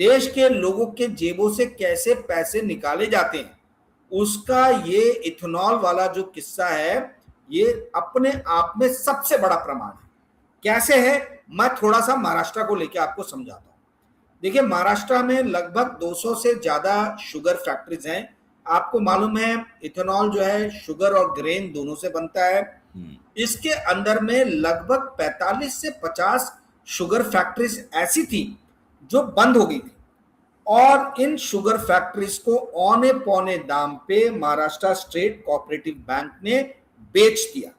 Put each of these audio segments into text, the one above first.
देश के लोगों के जेबों से कैसे पैसे निकाले जाते हैं, उसका ये इथेनॉल वाला जो किस्सा है, ये अपने आप में सबसे बड़ा प्रमाण है। कैसे है, मैं थोड़ा सा महाराष्ट्र को लेकर आपको समझाता हूँ। देखिए, महाराष्ट्र में लगभग 200 से ज्यादा शुगर फैक्ट्रीज हैं। आपको मालूम है इथेनॉल जो है शुगर और ग्रेन दोनों से बनता है। इसके अंदर में लगभग 45 से 50 शुगर फैक्ट्रीज ऐसी थी जो बंद हो गई थी, और इन शुगर फैक्ट्रीज को औने पौने दाम पे महाराष्ट्र स्टेट कोऑपरेटिव बैंक ने बेच दिया,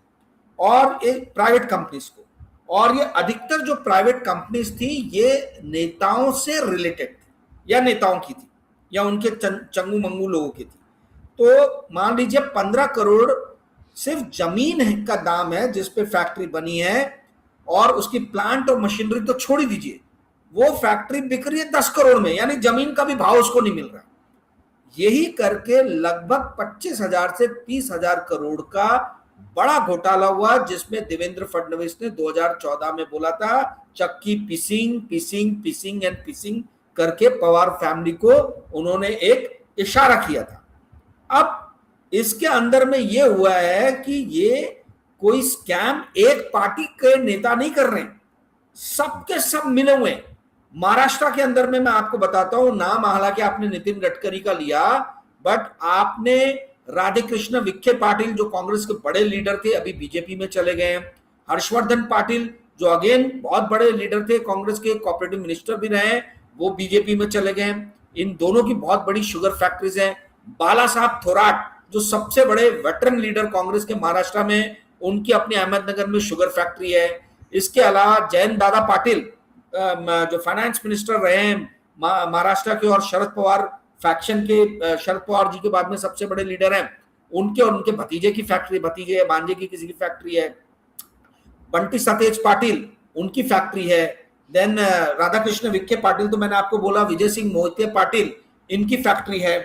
और एक प्राइवेट कंपनीज को। और ये अधिकतर जो प्राइवेट कंपनीज थी ये नेताओं से रिलेटेड थी, या नेताओं की थी, या उनके चंगू मंगू लोगों की थी। तो मान लीजिए 15 करोड़ सिर्फ जमीन का दाम है जिस पे फैक्ट्री बनी है, और उसकी प्लांट और मशीनरी तो छोड़ ही दीजिए, वो फैक्ट्री बिक रही है 10 करोड़ में, यानी जमीन का भी भाव उसको नहीं मिल रहा। यही करके लगभग 25,000 से 30,000 करोड़ का बड़ा घोटाला हुआ, जिसमें देवेंद्र फडणवीस ने 2014 में बोला था चक्की पिसिंग पिसिंग पिसिंग एंड पिसिंग करके पवार फैमिली को उन्होंने एक इशारा किया था। अब इसके अंदर में ये हुआ है कि ये कोई स्कैम एक पार्टी के नेता नहीं कर रहे हैं, सबके सब मिले हुए हैं। महाराष्ट्र के अंदर में मैं आपको बताता हूं, नाम हालांकि आपने नितिन गडकरी का लिया, बट आपने राधे कृष्ण विखे पाटिल जो कांग्रेस के बड़े लीडर थे, अभी बीजेपी में चले गए हैं। हर्षवर्धन पाटिल जो अगेन बहुत बड़े लीडर थे, कांग्रेस के कोऑपरेटिव मिनिस्टर भी रहे, वो बीजेपी में चले गए। इन दोनों की बहुत बड़ी शुगर फैक्ट्रीज हैं। बाला साहब थोराट जो सबसे बड़े वेटरन लीडर कांग्रेस के महाराष्ट्र में, उनकी अपनी अहमदनगर में शुगर फैक्ट्री है। इसके अलावा जयंत दादा पाटिल जो फाइनेंस मिनिस्टर रहे हैं महाराष्ट्र के, और शरद पवार फैक्शन के, शरद पवार जी के बाद में सबसे बड़े लीडर हैं, उनके और उनके भतीजे की फैक्ट्री, भतीजे भांजे की किसी की फैक्ट्री है। बंटी सतेज पाटिल उनकी फैक्ट्री है। देन राधाकृष्ण विखे पाटिल तो मैंने आपको बोला, विजय सिंह मोहिते पाटिल इनकी फैक्ट्री है।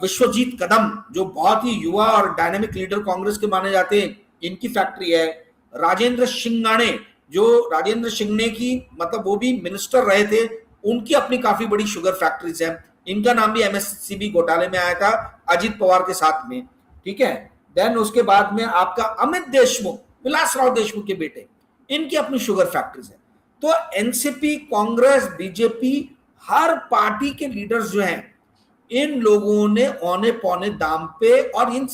विश्वजीत कदम जो बहुत ही युवा और डायनेमिक लीडर कांग्रेस के माने जाते हैं, इनकी फैक्ट्री है। राजेंद्र सिंगाणे जो राजेंद्र सिंगने की मतलब वो भी मिनिस्टर रहे थे, उनकी अपनी काफी बड़ी शुगर फैक्ट्रीज है। इनका नाम भी एमएससीबी घोटाले में आया था अजित पवार के साथ में, ठीक है। देन उसके बाद में आपका अमित देशमुख, विलासराव देशमुख के बेटे, इनकी अपनी शुगर फैक्ट्रीज है। तो एनसीपी, कांग्रेस, बीजेपी, हर पार्टी के लीडर्स जो हैं, इन लोगों ने औने पौने दाम पे, और इन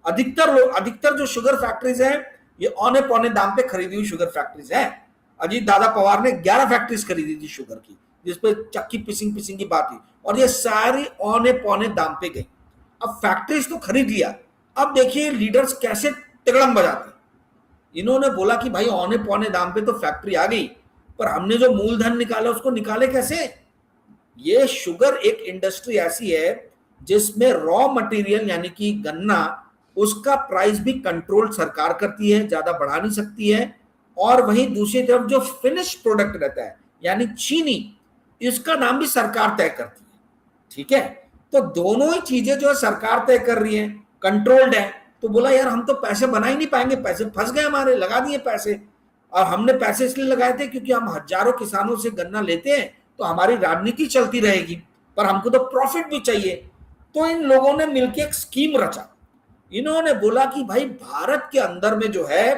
अधिकतर जो शुगर फैक्ट्रीज हैं ये औने पौने दाम पे खरीदी हुई शुगर फैक्ट्रीज हैं। अजीत दादा पवार ने 11 फैक्ट्रीज खरीदी थी शुगर की, जिसपे चक्की पिसिंग पिसिंग की बात थी, और ये सारी औने पौने दाम पे गई। अब फैक्ट्रीज तो खरीद लिया, अब देखिए लीडर्स कैसे तिगड़म बजाते। इन्होंने बोला कि भाई औने पौने दाम पे तो फैक्ट्री आ गई, पर हमने जो मूलधन निकाला उसको निकाले कैसे। ये शुगर एक इंडस्ट्री ऐसी है जिसमें रॉ मटेरियल यानी कि गन्ना, उसका प्राइस भी कंट्रोल सरकार करती है, ज्यादा बढ़ा नहीं सकती है। और वहीं दूसरी तरफ जो फिनिश प्रोडक्ट रहता है यानी चीनी, इसका नाम भी सरकार तय करती है, ठीक है। तो दोनों ही चीजें जो है सरकार तय कर रही है, कंट्रोल्ड है। तो बोला यार हम तो पैसे बना ही नहीं पाएंगे, पैसे फंस गए हमारे, लगा दिए पैसे। और हमने पैसे इसलिए लगाए थे क्योंकि हम हजारों किसानों से गन्ना लेते हैं, तो हमारी राजनीति चलती रहेगी, पर हमको तो प्रॉफिट भी चाहिए। तो इन लोगों ने मिलकर एक स्कीम रचा। इन्होंने बोला कि भाई भारत के अंदर में जो है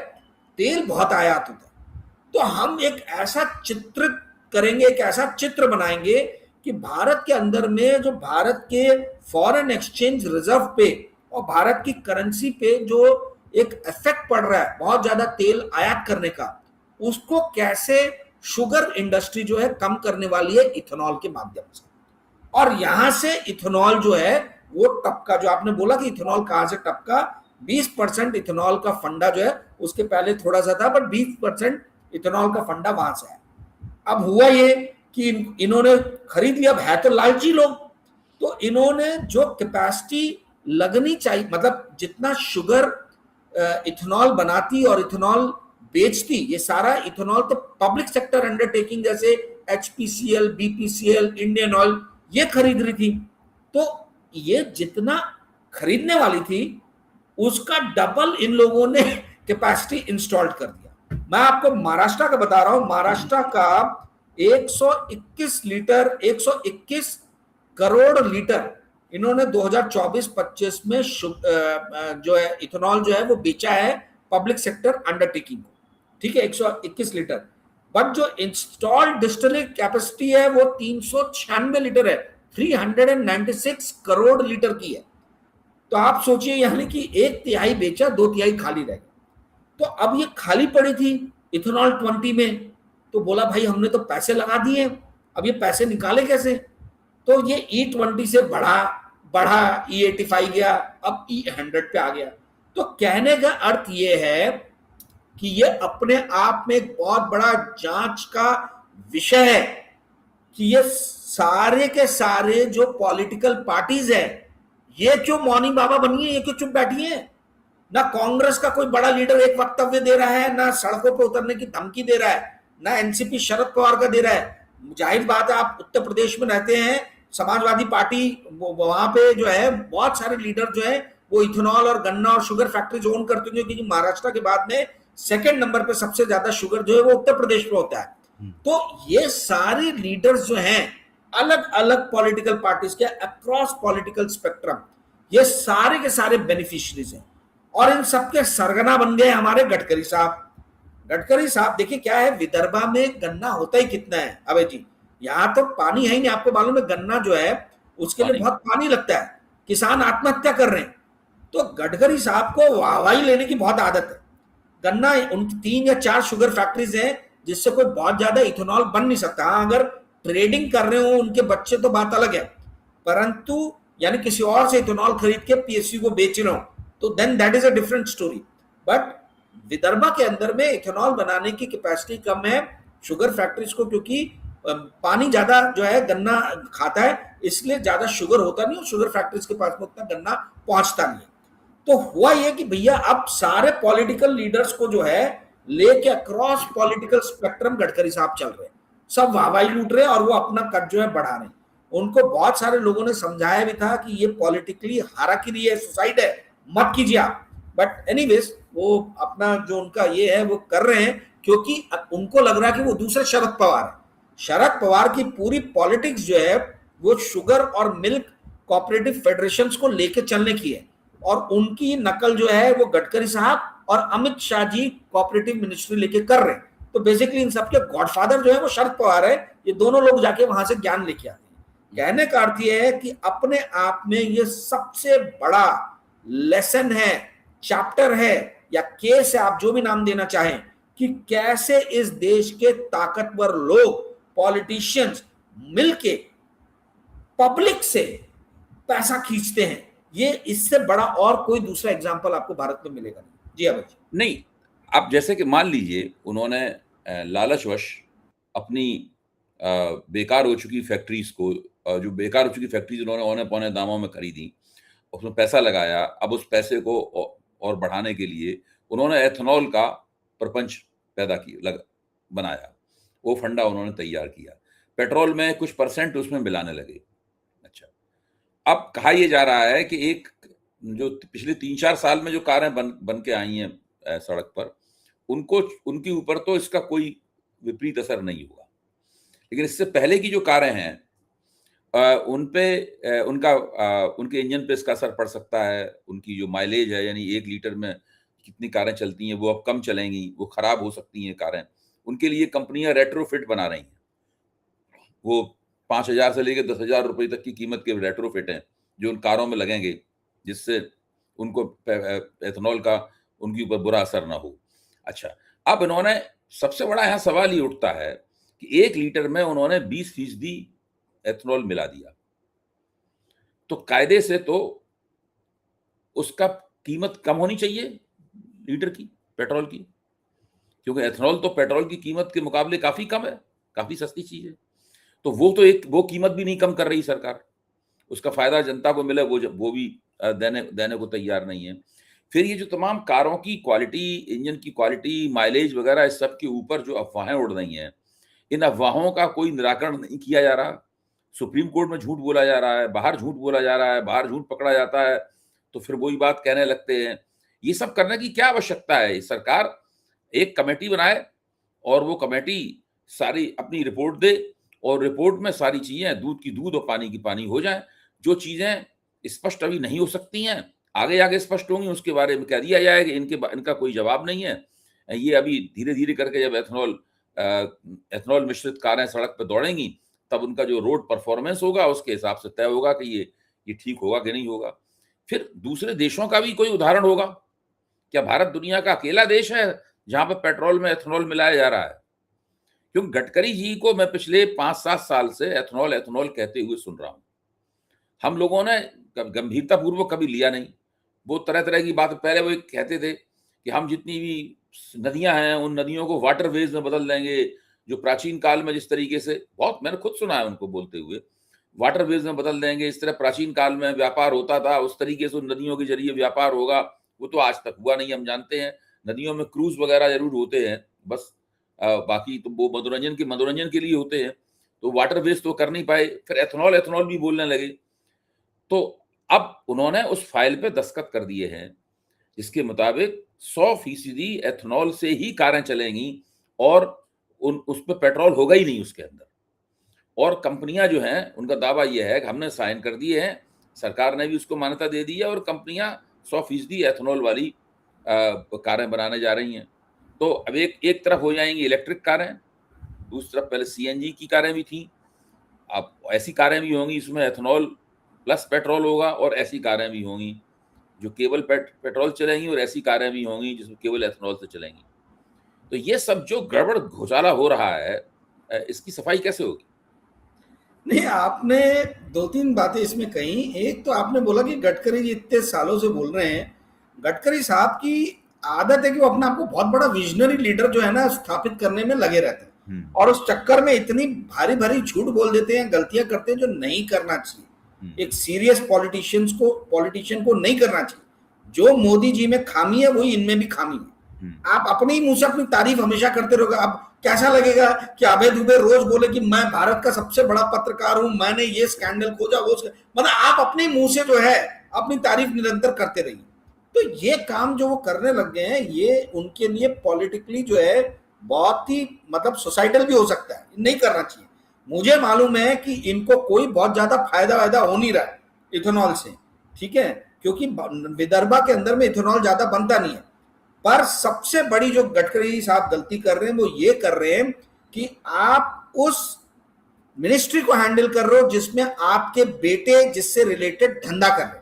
तेल बहुत आयात होता है, तो हम एक ऐसा चित्रित करेंगे, एक ऐसा चित्र बनाएंगे कि भारत के अंदर में जो भारत के फॉरेन एक्सचेंज रिजर्व पे और भारत की करेंसी पे जो एक इफेक्ट पड़ रहा है बहुत ज्यादा तेल आयात करने का, उसको कैसे शुगर इंडस्ट्री जो है कम करने वाली है इथेनॉल के माध्यम से। और यहां से इथेनॉल जो है वो टपका, जो आपने बोला कि इथेनॉल कहां से टपका, 20% इथेनॉल का फंडा जो है, उसके पहले थोड़ा सा था, बट 20% इथेनॉल का फंडा वहां से है। अब हुआ ये कि इन्होंने खरीद लिया, है तो लालची लोग, तो इन्होंने जो कैपेसिटी लगनी चाहिए, मतलब जितना शुगर इथेनॉल बनाती और इथेनॉल बेचती, ये सारा इथेनॉल तो पब्लिक सेक्टर अंडरटेकिंग जैसे एचपीसीएल, बीपीसीएल, इंडियन ऑयल ये खरीद रही थी। तो ये जितना खरीदने वाली थी उसका डबल इन लोगों ने कैपेसिटी इंस्टॉल कर दिया। मैं आपको महाराष्ट्र का बता रहा हूं, महाराष्ट्र का 121 लीटर, 121 करोड़ लीटर इन्होंने 2024-25 में जो है इथेनॉल जो है वो बेचा है पब्लिक सेक्टर अंडरटेकिंग को, ठीक है, 121 लीटर। बट जो इंस्टॉल्ड डिस्टिलरी कैपेसिटी है वो 396 लीटर है, 396 करोड़ लीटर की है। तो आप सोचिए, यानी कि एक तिहाई बेचा, दो तिहाई खाली रह गया। तो अब ये खाली पड़ी थी इथेनॉल 20 में, तो बोला भाई हमने तो पैसे लगा दिए, अब ये पैसे निकाले कैसे? तो ये E20 से बढ़ा बढ़ा E85 गया, अब E100 पे आ गया। तो कहने का अर्थ ये है कि ये अपने आप में एक बहुत बड़ा जांच का विषय है कि ये सारे के सारे जो पॉलिटिकल पार्टीज है, ये क्यों मौनी बाबा बनी है, ये क्यों चुप बैठी है? ना कांग्रेस का कोई बड़ा लीडर एक वक्तव्य दे रहा है, ना सड़कों पर उतरने की धमकी दे रहा है, ना एनसीपी शरद पवार का दे रहा है। जाहिर बात है, आप उत्तर प्रदेश में रहते हैं, समाजवादी पार्टी वहां पे जो है बहुत सारे लीडर जो है वो इथेनॉल और गन्ना और शुगर फैक्ट्रीज ओन करते हैं, क्योंकि महाराष्ट्र के बाद में सेकंड नंबर पे सबसे ज्यादा शुगर जो है वो उत्तर प्रदेश में होता है। तो ये सारे लीडर्स जो हैं अलग अलग पॉलिटिकल पार्टीज के, अक्रॉस पॉलिटिकल स्पेक्ट्रम, ये सारे के सारे बेनिफिशियरीज हैं। और इन सबके सरगना बन गए हमारे गडकरी साहब। गडकरी साहब देखिए क्या है, विदर्भा में गन्ना होता ही कितना है अबे जी, यहाँ तो पानी है ही नहीं। आपको मालूम है गन्ना जो है उसके लिए बहुत पानी लगता है, किसान आत्महत्या कर रहे हैं। तो गडकरी साहब को वाहवाही लेने की बहुत आदत है। गन्ना उनकी 3 या 4 शुगर फैक्ट्रीज हैं जिससे कोई बहुत ज्यादा इथेनॉल बन नहीं सकता। अगर ट्रेडिंग कर रहे हो उनके बच्चे तो बात अलग है, परंतु यानी किसी और से इथेनॉल खरीद के पीएसयू को बेच रहे हो तो then that is a different story. But Vidarbha के अंदर में इथेनॉल बनाने की कैपेसिटी कम है शुगर फैक्ट्रीज को, क्योंकि पानी ज्यादा जो है गन्ना खाता है, इसलिए ज्यादा शुगर होता नहीं और शुगर फैक्ट्रीज के पास में उतना गन्ना पहुंचता नहीं है। तो हुआ ये कि भैया अब सारे पॉलिटिकल लीडर्स को जो है लेके अक्रॉस पॉलिटिकल स्पेक्ट्रम गडकरी साहब चल रहे हैं, सब वाहवाही लूट रहे हैं और वो अपना कद जो है बढ़ा रहे हैं। उनको बहुत सारे लोगों ने समझाया भी था कि ये पॉलिटिकली हाराकिरी है, सुसाइड है, मत कीजिए आप। बट एनीवेज वो अपना जो उनका ये है वो कर रहे हैं, क्योंकि उनको लग रहा है कि वो दूसरे शरद पवार है। शरद पवार की पूरी पॉलिटिक्स जो है वो शुगर और मिल्क कोऑपरेटिव फेडरेशंस को लेके चलने की है, और उनकी नकल जो है वो गडकरी साहब और अमित शाह जी कोऑपरेटिव मिनिस्ट्री लेके कर रहे हैं। तो बेसिकली इन सबके गॉडफादर जो है वो शरद पवार है, ये दोनों लोग जाके वहां से ज्ञान लेके आते हैं। कहने का अर्थ ये है कि अपने आप में ये सबसे बड़ा लेसन है, चैप्टर है या केस है, आप जो भी नाम देना चाहें, कि कैसे इस देश के ताकतवर लोग पॉलिटिशियंस मिलके पब्लिक से पैसा खींचते हैं। ये इससे बड़ा और कोई दूसरा एग्जांपल आपको भारत में मिलेगा नहीं। जी अभय जी। नहीं, आप जैसे कि मान लीजिए उन्होंने लालचवश अपनी बेकार हो चुकी फैक्ट्रीज को, जो बेकार हो चुकी फैक्ट्रीज उन्होंने औने पौने दामों में खरीदी, उसमें पैसा लगाया। अब उस पैसे को और बढ़ाने के लिए उन्होंने एथेनॉल का प्रपंच पैदा किया, बनाया, वो फंडा उन्होंने तैयार किया, पेट्रोल में कुछ परसेंट उसमें मिलाने लगे। अच्छा, अब कहा यह जा रहा है कि एक जो पिछले 3-4 साल में जो कारें बन के आई हैं सड़क पर, उनके ऊपर तो इसका कोई विपरीत असर नहीं हुआ, लेकिन इससे पहले की जो कारें हैं उन पे उनके इंजन पे इसका असर पड़ सकता है। उनकी जो माइलेज है, यानी 1 लीटर में कितनी कारें चलती हैं, वो अब कम चलेंगी, वो खराब हो सकती हैं कारें। उनके लिए कंपनियां रेट्रोफिट बना रही हैं। वो 5,000 से लेकर 10,000 रुपए तक की कीमत के रेट्रोफिट हैं जो उन कारों में लगेंगे, जिससे उनको एथेनॉल का उनके ऊपर बुरा असर ना हो। अच्छा, अब इन्होंने, सबसे बड़ा यहाँ सवाल ये उठता है कि 1 लीटर में उन्होंने 20% एथेनॉल मिला दिया, तो कायदे से तो उसका कीमत कम होनी चाहिए लीटर की पेट्रोल की, क्योंकि एथेनॉल तो पेट्रोल की कीमत के मुकाबले काफी कम है, काफी सस्ती चीज है। तो वो कीमत भी नहीं कम कर रही सरकार, उसका फायदा जनता को मिले वो भी देने को तैयार नहीं है। फिर ये जो तमाम कारों की क्वालिटी, इंजन की क्वालिटी, माइलेज वगैरह, इस सब के ऊपर जो अफवाहें उड़ रही हैं, इन अफवाहों का कोई निराकरण नहीं किया जा रहा। सुप्रीम कोर्ट में झूठ बोला जा रहा है, बाहर झूठ बोला जा रहा है, बाहर झूठ पकड़ा जाता है तो फिर वही बात कहने लगते हैं। ये सब करने की क्या आवश्यकता है? सरकार एक कमेटी बनाए और वो कमेटी सारी अपनी रिपोर्ट दे और रिपोर्ट में सारी चीजें दूध की दूध और पानी की पानी हो जाए। जो चीजें स्पष्ट अभी नहीं हो सकती हैं, आगे स्पष्ट होंगी, उसके बारे में कह दिया जाए कि इनका कोई जवाब नहीं है। ये अभी धीरे-धीरे करके जब एथेनॉल मिश्रित कारें सड़क पे दौड़ेंगी, तब उनका जो रोड परफॉर्मेंस होगा, उसके हिसाब से तय होगा कि ये ठीक होगा कि नहीं होगा। फिर दूसरे देशों का भी कोई उदाहरण होगा। क्या भारत दुनिया का अकेला देश है जहां पर पेट्रोल में एथेनॉल मिलाया जा रहा है? क्योंकि गडकरी जी को मैं पिछले 5-7 साल से एथेनॉल कहते हुए सुन रहा हूं। हम लोगों ने गंभीरता पूर्वक कभी लिया नहीं। वो तरह-तरह की बात पहले वो कहते थे कि हम जितनी भी नदियां हैं, उन नदियों को वाटरवेज में बदल देंगे, जो प्राचीन काल में जिस तरीके से, बहुत मैंने खुद सुना है उनको बोलते हुए, वाटरवेज में बदल देंगे, इस तरह प्राचीन काल में व्यापार होता था, उस तरीके से उन नदियों के जरिए व्यापार होगा। वो तो आज तक हुआ नहीं, हम जानते हैं। नदियों में क्रूज वगैरह जरूर होते हैं, बस बाकी तो वो मनोरंजन के लिए होते हैं। तो वाटरवेज तो कर नहीं पाए, फिर एथेनॉल भी बोलने लगे। तो अब उन्होंने उस फाइल पे दस्तखत कर दिए हैं, जिसके मुताबिक 100% एथेनॉल से ही कारें चलेंगी और उस पे पेट्रोल होगा ही नहीं उसके अंदर। और कंपनियां जो हैं, उनका दावा यह है कि हमने साइन कर दिए हैं, सरकार ने भी उसको मान्यता दे दी है और कंपनियां 100% एथेनॉल वाली कारें बनाने जा रही हैं। तो अब एक तरफ हो जाएंगी इलेक्ट्रिक कारें, दूसरी तरफ पहले सीएनजी की कारें भी थी, अब ऐसी कारें भी होंगी इसमें एथेनॉल प्लस पेट्रोल होगा, और ऐसी कारें भी होंगी जो केवल पेट्रोल चलेंगी, और ऐसी कारें भी होंगी जिसमें केवल एथेनॉल से चलेंगी। तो ये सब जो गड़बड़ घोटाला हो रहा है, इसकी सफाई कैसे होगी? नहीं, आपने 2-3 बातें इसमें कही। एक तो आपने बोला कि गडकरी जी इतने सालों से बोल रहे हैं। गडकरी साहब की आदत है कि वो अपने आप को बहुत बड़ा विजनरी लीडर जो है ना स्थापित करने में लगे रहते हैं, और उस चक्कर में इतनी भारी भारी झूठ बोल देते हैं, गलतियां करते हैं जो नहीं करना चाहिए। एक सीरियस पॉलिटिशियन को नहीं करना चाहिए। जो मोदी जी में खामी है वही इनमें भी खामी है। आप अपने ही मुंह से अपनी तारीफ हमेशा करते रहोगे। अब कैसा लगेगा कि अभय दुबे रोज बोले कि मैं भारत का सबसे बड़ा पत्रकार हूं, मैंने ये स्कैंडल खोजा, मतलब आप अपने मुंह से जो है अपनी तारीफ निरंतर करते रहिए। तो ये काम जो वो करने लग गए हैं, ये उनके लिए पॉलिटिकली जो है बहुत ही मतलब सोसाइटल भी हो सकता है, नहीं करना चाहिए। मुझे मालूम है कि इनको कोई बहुत ज्यादा फायदा हो नहीं रहा है इथेनॉल से, ठीक है, क्योंकि विदर्भा के अंदर में इथेनॉल ज्यादा बनता नहीं है। पर सबसे बड़ी जो गडकरी साहब गलती कर रहे हैं वो ये कर रहे हैं कि आप उस मिनिस्ट्री को हैंडल कर रहे हो जिसमें आपके बेटे जिससे रिलेटेड धंधा कर रहे हैं।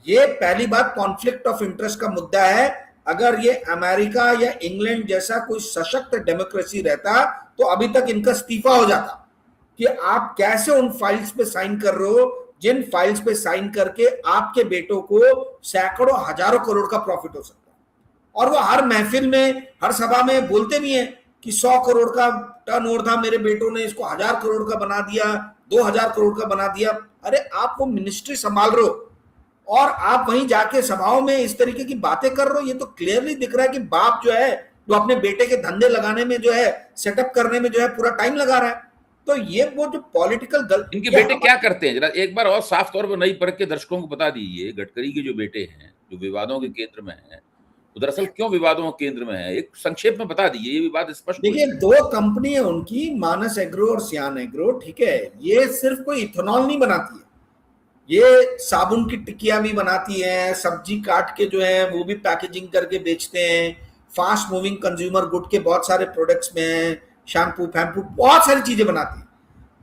ये पहली बात कॉन्फ्लिक्ट ऑफ इंटरेस्ट का मुद्दा है। अगर ये अमेरिका या इंग्लैंड जैसा कोई सशक्त डेमोक्रेसी रहता तो अभी तक इनका इस्तीफा हो जाता। कि आप कैसे उन फाइल्स पे साइन कर रहे हो जिन फाइल्स पे साइन करके आपके बेटों को सैकड़ों हजारों करोड़ का प्रॉफिट हो सकता है। और वो हर महफिल में, हर सभा में बोलते भी हैं कि 100 करोड़ का टर्नओवर था, मेरे बेटों ने इसको 1000 करोड़ का बना दिया, 2000 करोड़ का बना दिया। अरे आप वो मिनिस्ट्री संभाल रहे हो और आप वहीं जाके सभाओं में इस तरीके की बातें कर रहे हो। ये तो क्लियरली दिख रहा है कि बाप जो है वो अपने बेटे के धंधे लगाने में जो है, सेटअप करने में जो है पूरा टाइम लगा रहा है। तो ये वो जो पॉलिटिकल इनके बेटे क्या करते हैं, जरा एक बार और साफ तौर पर नई परख के दर्शकों को बता दीजिए। गडकरी के जो बेटे हैं, जो विवादों के केंद्र में हैं, तो दरअसल क्यों विवादों के केंद्र में है, एक संक्षेप में बता दीजिए, ये विवाद स्पष्ट। देखिए, 2 कंपनी है उनकी, मानस एग्रो और सियान एग्रो, ठीक है। ये सिर्फ कोई इथेनॉल नहीं बनाती है, ये साबुन की टिक्कियां भी बनाती है, सब्जी काट के जो है वो भी पैकेजिंग करके बेचते हैं, फास्ट मूविंग कंज्यूमर गुड के बहुत सारे प्रोडक्ट्स में शैम्पू फैम्पू बहुत सारी चीजें बनाती है।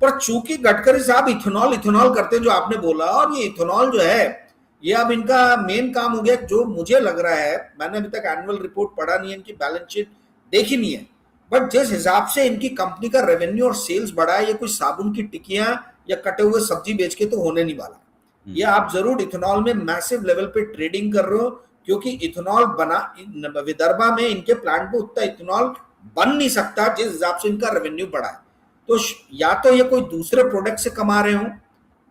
पर चूंकि गडकरी साहब इथेनॉल करते हैं जो आपने बोला, और ये इथेनॉल जो है ये अब इनका मेन काम हो गया। जो मुझे लग रहा है, मैंने अभी तक एनुअल रिपोर्ट पढ़ा नहीं है, इनकी बैलेंस शीट देखी नहीं है, बट जिस हिसाब से इनकी कंपनी का रेवेन्यू और सेल्स बढ़ा है, ये कुछ साबुन की टिक्कियां या कटे हुए सब्जी बेच के तो होने नहीं वाला। ये आप जरूर इथेनॉल में मैसिव लेवल पे ट्रेडिंग कर रहे हो, क्योंकि इथेनॉल बना विदर्भा में इनके प्लांट में उतना इथेनॉल बन नहीं सकता जिस हिसाब से इनका रेवेन्यू बढ़ा है। तो या तो ये कोई दूसरे प्रोडक्ट से कमा रहे हो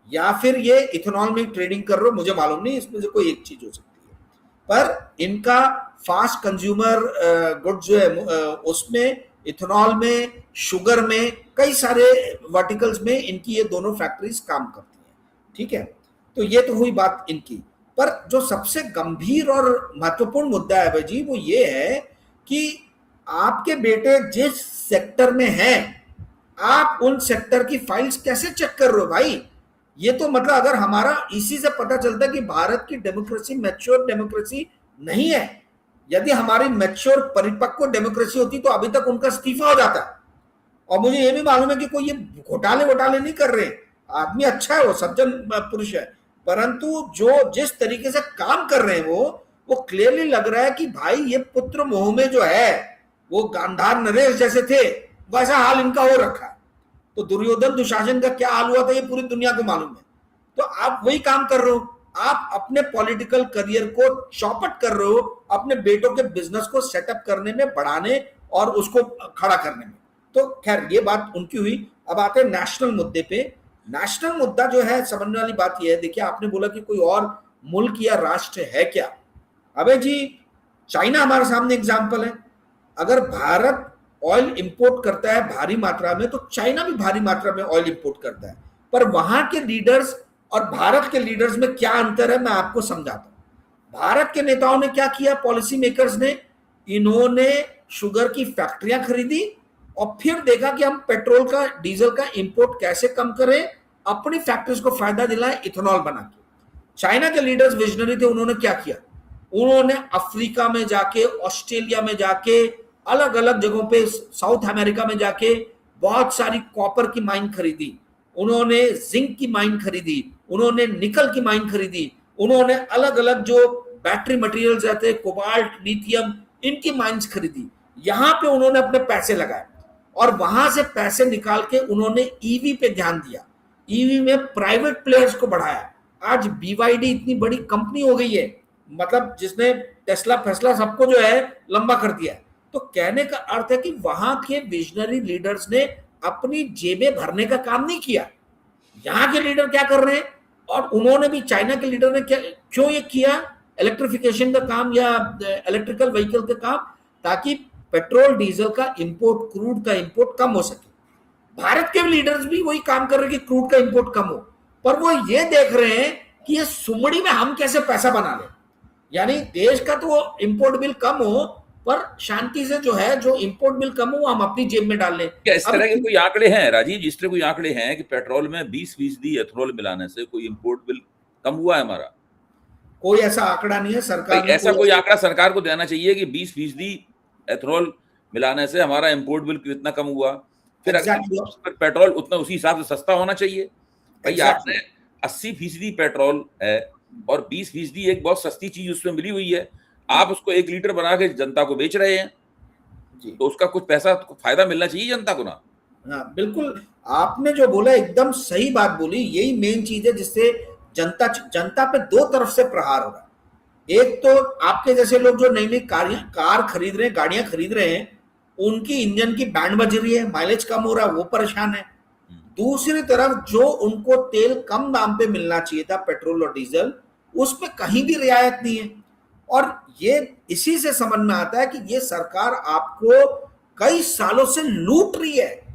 या फिर ये इथेनॉल में ट्रेडिंग कर रहे हो, मुझे मालूम नहीं, इसमें से कोई एक चीज हो सकती है। पर इनका फास्ट कंज्यूमर गुड्स जो है उसमें, इथेनॉल में, शुगर में, कई सारे वर्टिकल्स में इनकी ये दोनों फैक्ट्रीज काम करती हैं, ठीक है। तो ये तो हुई बात इनकी। पर जो सबसे गंभीर और महत्वपूर्ण मुद्दा है भाई जी, वो ये है कि आपके बेटे जिस सेक्टर में हैं, आप उन सेक्टर की फाइल्स कैसे चेक कर रहे हो भाई? ये तो मतलब अगर हमारा इसी से पता चलता है कि भारत की डेमोक्रेसी मैच्योर डेमोक्रेसी नहीं है। यदि हमारी मैच्योर परिपक्व डेमोक्रेसी होती तो अभी तक उनका इस्तीफा हो जाता। और मुझे ये भी मालूम है कि कोई ये घोटाले वोटाले नहीं कर रहे, आदमी अच्छा है, वो सज्जन पुरुष है, परंतु जो जिस तरीके से काम कर रहे हैं वो क्लियरली लग रहा है कि भाई ये पुत्र मोह में जो है, वो गांधार नरेश जैसे थे वैसा हाल इनका हो रखा है। तो दुर्योधन दुशासन का क्या हाल हुआ था ये पूरी दुनिया को मालूम है। तो आप वही काम कर रहे हो, आप अपने पॉलिटिकल करियर को चौपट कर रहे हो अपने बेटों के बिजनेस को सेटअप करने में, बढ़ाने और उसको खड़ा करने में। तो खैर ये बात उनकी हुई। अब आते हैं नेशनल मुद्दे पे। नेशनल मुद्दा जो है समझने वाली बात यह है, देखिए आपने बोला कि कोई और मुल्क या राष्ट्र है क्या? अबे जी, चाइना हमारे सामने एग्जाम्पल है। अगर भारत ऑयल इंपोर्ट करता है भारी मात्रा में, तो चाइना भी भारी मात्रा में ऑयल इंपोर्ट करता है। पर वहां के लीडर्स और भारत के लीडर्स में क्या अंतर है मैं आपको समझाता हूं। भारत के नेताओं ने क्या किया, पॉलिसी मेकर्स ने, इन्होंने शुगर की फैक्ट्रियां खरीदी और फिर देखा कि हम पेट्रोल का डीजल का इंपोर्ट कैसे कम करें, अपनी फैक्ट्रीज को फायदा दिलाएं इथेनॉल बना के। चाइना के लीडर्स विजनरी थे, उन्होंने क्या किया, उन्होंने अफ्रीका में जाके, ऑस्ट्रेलिया में जाके, अलग अलग जगहों पे, साउथ अमेरिका में जाके बहुत सारी कॉपर की माइन खरीदी, उन्होंने जिंक की माइन खरीदी, उन्होंने निकल की माइन खरीदी, उन्होंने अलग अलग जो बैटरी मटेरियल्स रहते हैं, कोबाल्ट, लिथियम, इनकी माइंस खरीदी। यहां पे उन्होंने अपने पैसे लगाए और वहां से पैसे निकाल के उन्होंने ईवी पे ध्यान दिया, ईवी में प्राइवेट प्लेयर्स को बढ़ाया। आज बीवाईडी इतनी बड़ी कंपनी हो गई है, मतलब जिसने टेस्ला फैसला सबको जो है लंबा कर दिया है। तो कहने का अर्थ है कि वहां के विजनरी लीडर्स ने अपनी जेबें भरने का काम नहीं किया। यहाँ के लीडर क्या कर रहे हैं, और उन्होंने भी, चाइना के लीडर ने क्या, क्यों ये किया, इलेक्ट्रिफिकेशन का काम या इलेक्ट्रिकल व्हीकल का काम, ताकि पेट्रोल डीजल का इंपोर्ट, क्रूड का इंपोर्ट कम हो सके। भारत के लीडर्स भी वही काम कर रहे हैं कि क्रूड का इंपोर्ट कम हो, पर वो ये देख रहे हैं कि ये सुमड़ी में हम कैसे पैसा बना लें। यानी देश का तो इंपोर्ट बिल कम हो, पर शांति से जो है, जो इंपोर्ट बिल कम हो, हम अपनी जेब में डाल लें। क्या इस तरह के कोई आंकड़े हैं राजीव, जिस तरह कोई आंकड़े हैं कि पेट्रोल में 20% एथेनॉल मिलाने से कोई इंपोर्ट बिल कम हुआ है हमारा? कोई ऐसा आंकड़ा नहीं है सरकार, ऐसा कोई आंकड़ा सरकार को देना चाहिए कि 20% एथेनॉल मिलाने से हमारा इंपोर्ट बिल कितना कम हुआ, फिर पेट्रोल उतना उसी हिसाब से सस्ता होना चाहिए। भाई आपने 80% पेट्रोल है और 20% एक बहुत सस्ती चीज उसमें मिली हुई है, आप उसको 1 लीटर बना के जनता को बेच रहे हैं, तो उसका कुछ पैसा, फायदा मिलना चाहिए जनता को ना। हाँ बिल्कुल, आपने जो बोला एकदम सही बात बोली। यही मेन चीज है जिससे जनता पे दो तरफ से प्रहार हो रहा है। एक तो आपके जैसे लोग जो नई नई कार खरीद रहे हैं, गाड़ियां खरीद रहे हैं, उनकी इंजन की बैंड बज रही है, माइलेज कम हो रहा है, वो परेशान है। दूसरी तरफ जो उनको तेल कम दाम पे मिलना चाहिए था, पेट्रोल और डीजल, उस पे कहीं भी रियायत नहीं है। और ये इसी से समझ में आता है कि ये सरकार आपको कई सालों से लूट रही है।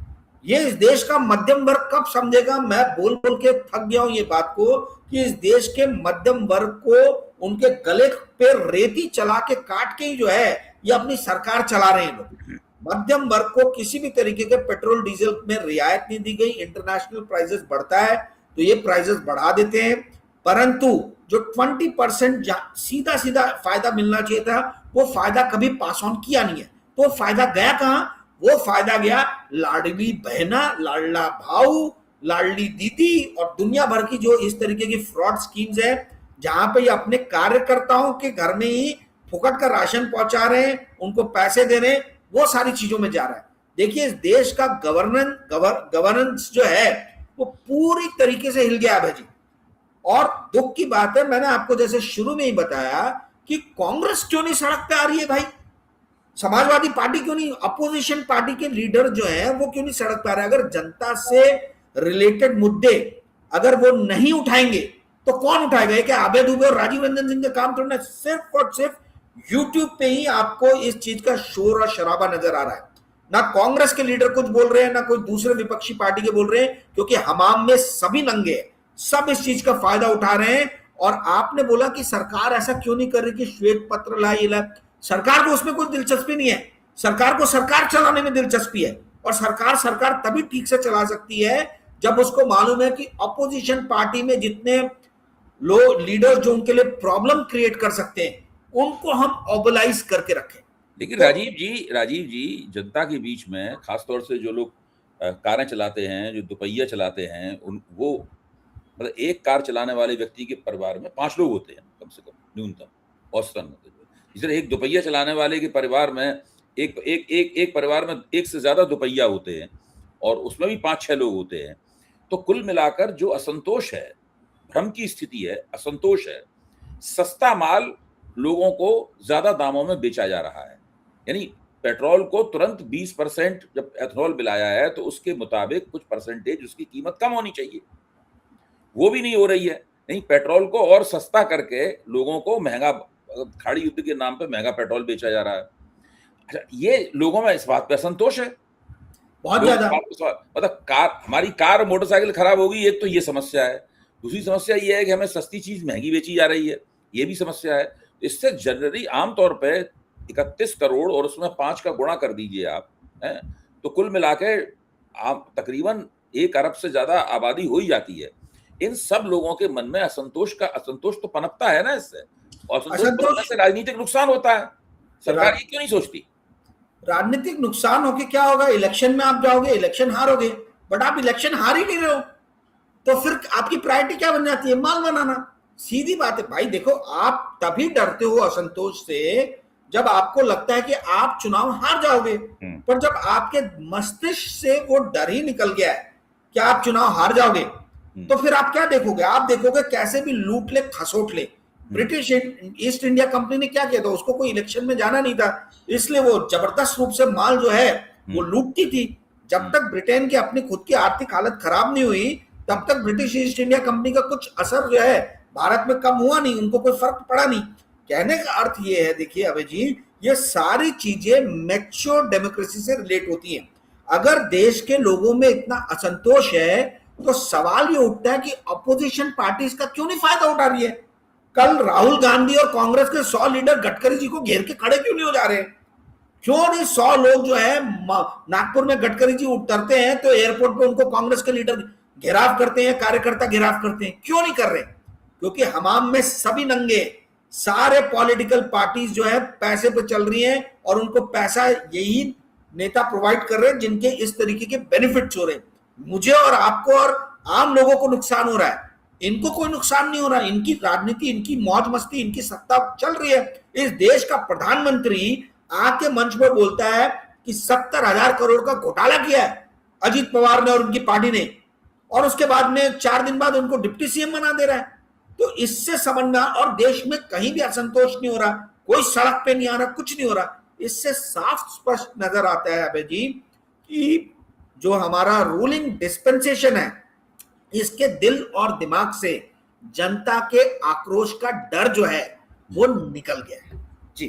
ये इस देश का मध्यम वर्ग कब समझेगा? मैं बोल बोल के थक गया हूं ये बात को, कि इस देश के मध्यम वर्ग को उनके गले पे रेती चला के काट के ही जो है ये अपनी सरकार चला रहे हैं लोग। मध्यम वर्ग को किसी भी तरीके के पेट्रोल डीजल में रियायत नहीं दी गई। इंटरनेशनल प्राइसेस बढ़ता है तो ये प्राइसेस बढ़ा देते हैं, परंतु जो 20% सीधा सीधा फायदा मिलना चाहिए था, वो फायदा कभी पास ऑन किया नहीं है। तो फायदा गया कहां? वो फायदा गया लाडली बहना, लाडला भाऊ, लाडली दीदी और दुनिया भर की जो इस तरीके की फ्रॉड स्कीम्स है, जहां पे ये अपने कार्यकर्ताओं के घर में ही फुकट का राशन पहुंचा रहे हैं, उनको पैसे दे रहे हैं, वो सारी चीजों में जा रहा है। देखिए इस देश का गवर्नेंस जो है वो पूरी तरीके से हिल गया है जी। और दुख की बात है, मैंने आपको जैसे शुरू में ही बताया कि कांग्रेस क्यों नहीं सड़क पे आ रही है भाई, समाजवादी पार्टी क्यों नहीं, अपोजिशन पार्टी के लीडर जो है वो क्यों नहीं सड़क पे आ रहे? अगर जनता से रिलेटेड मुद्दे अगर वो नहीं उठाएंगे तो कौन उठाएगा? क्या अभय दुबे और राजीव रंजन सिंह का काम थोड़ा? सिर्फ और सिर्फ यूट्यूब पे ही आपको इस चीज का शोर और शराबा नजर आ रहा है। ना कांग्रेस के लीडर कुछ बोल रहे हैं, ना कोई दूसरे विपक्षी पार्टी के बोल रहे हैं, क्योंकि हमाम में सभी नंगे हैं, सब इस चीज का फायदा उठा रहे हैं। और आपने बोला कि सरकार ऐसा क्यों नहीं कर रही कि श्वेत पत्र लाए, सरकार को उसमें कोई दिलचस्पी नहीं है। सरकार को सरकार चलाने में दिलचस्पी है, और सरकार तभी ठीक से चला सकती है जब उसको मालूम है कि अपोजिशन पार्टी में जितने लोग लीडर्स जो उनके लिए प्रॉब्लम क्रिएट कर सकते हैं, उनको हम ऑबलाइज करके रखें। लेकिन तो राजीव जी जनता के बीच में खासतौर से जो लोग कारें चलाते हैं, जो दुपहिया चलाते हैं, वो मतलब एक कार चलाने वाले व्यक्ति के परिवार में 5 लोग होते हैं कम से कम, न्यूनतम औसतन। इस तरह एक दुपहिया चलाने वाले के परिवार में एक परिवार में एक से ज्यादा दुपहिया होते हैं, और उसमें भी 5-6 लोग होते हैं। तो कुल मिलाकर जो असंतोष है, भ्रम की स्थिति है, असंतोष है, सस्ता माल लोगों को ज्यादा दामों में बेचा जा रहा है। यानी पेट्रोल को तुरंत 20% जब एथेनॉल मिलाया है तो उसके मुताबिक कुछ परसेंटेज उसकी कीमत कम होनी चाहिए, वो भी नहीं हो रही है। नहीं, पेट्रोल को और सस्ता करके लोगों को महंगा, खाड़ी युद्ध के नाम पे महंगा पेट्रोल बेचा जा रहा है। अच्छा, ये लोगों में इस बात पे असंतोष है बहुत ज्यादा। मतलब हमारी कार और मोटरसाइकिल खराब होगी, एक तो ये समस्या है। दूसरी समस्या ये है कि हमें सस्ती चीज महंगी बेची जा रही है, ये भी समस्या है। इससे जनरली आमतौर पे 31 करोड़ और उसमें 5 का गुणा कर दीजिए आप, हैं, तो कुल मिला के आप तकरीबन 1 अरब से ज्यादा आबादी हो ही जाती है। इन सब लोगों के मन में असंतोष तो पनपता है ना इससे, और असंतोष बनने से राजनीतिक नुकसान होता है। सरकार ये क्यों नहीं सोचती? राजनीतिक नुकसान होके क्या होगा? इलेक्शन में आप जाओगे, इलेक्शन हारोगे, बट आप इलेक्शन हार ही नहीं रहे हो, तो फिर आपकी प्रायोरिटी क्या बन जाती है? माल बनाना। सीधी बात है भाई। देखो, आप तभी डरते हो असंतोष से जब आपको लगता है कि आप चुनाव हार जाओगे, पर जब आपके मस्तिष्क से वो डर ही निकल गया है कि आप चुनाव हार जाओगे, तो फिर आप क्या देखोगे? आप देखोगे कैसे भी लूट ले, खसोट ले। ब्रिटिश ईस्ट इंडिया कंपनी ने क्या किया था? उसको कोई इलेक्शन में जाना नहीं था, इसलिए वो जबरदस्त रूप से माल जो है वो लूटती थी। जब तक ब्रिटेन की अपनी खुद की आर्थिक हालत खराब नहीं हुई, तब तक ब्रिटिश ईस्ट इंडिया कंपनी का कुछ असर जो है भारत में कम हुआ नहीं, उनको कोई फर्क पड़ा नहीं। कहने का अर्थ ये है, देखिए अभय जी, ये सारी चीजें मैच्योर डेमोक्रेसी से रिलेट होती हैं। अगर देश के लोगों में इतना असंतोष है, तो सवाल ये उठता है कि अपोजिशन पार्टी इसका क्यों नहीं फायदा उठा रही है? कल राहुल गांधी और कांग्रेस के 100 लीडर गडकरी जी को घेर के खड़े क्यों नहीं हो जा रहे? क्यों नहीं 100 लोग जो है नागपुर में गडकरी जी उतरते हैं तो एयरपोर्ट पे उनको कांग्रेस के लीडर घेराव करते हैं, कार्यकर्ता घेराव करते हैं? क्यों नहीं कर रहे? क्योंकि हमाम में सभी नंगे, सारे पॉलिटिकल पार्टीज जो है पैसे पे चल रही हैं, और उनको पैसा यही नेता प्रोवाइड कर रहे हैं जिनके इस तरीके के बेनिफिट्स हो रहे हैं। मुझे और आपको और आम लोगों को नुकसान हो रहा है, इनको कोई नुकसान नहीं हो रहा। इनकी राजनीति, इनकी मौज मस्ती, इनकी सत्ता चल रही है। इस देश का प्रधानमंत्री आके मंच पर बोलता है कि 70,000 करोड़ का घोटाला किया है अजीत पवार ने और उनकी पार्टी ने, और उसके बाद में 4 दिन बाद उनको डिप्टी सीएम बना दे रहा है। तो इससे समझना, और देश में कहीं भी असंतोष नहीं हो रहा, कोई सड़क पे नहीं आ रहा, कुछ नहीं हो रहा। इससे साफ स्पष्ट नजर आता है अभय जी कि जो हमारा रूलिंग डिस्पेंसेशन है, इसके दिल और दिमाग से जनता के आक्रोश का डर जो है वो निकल गया है। जी।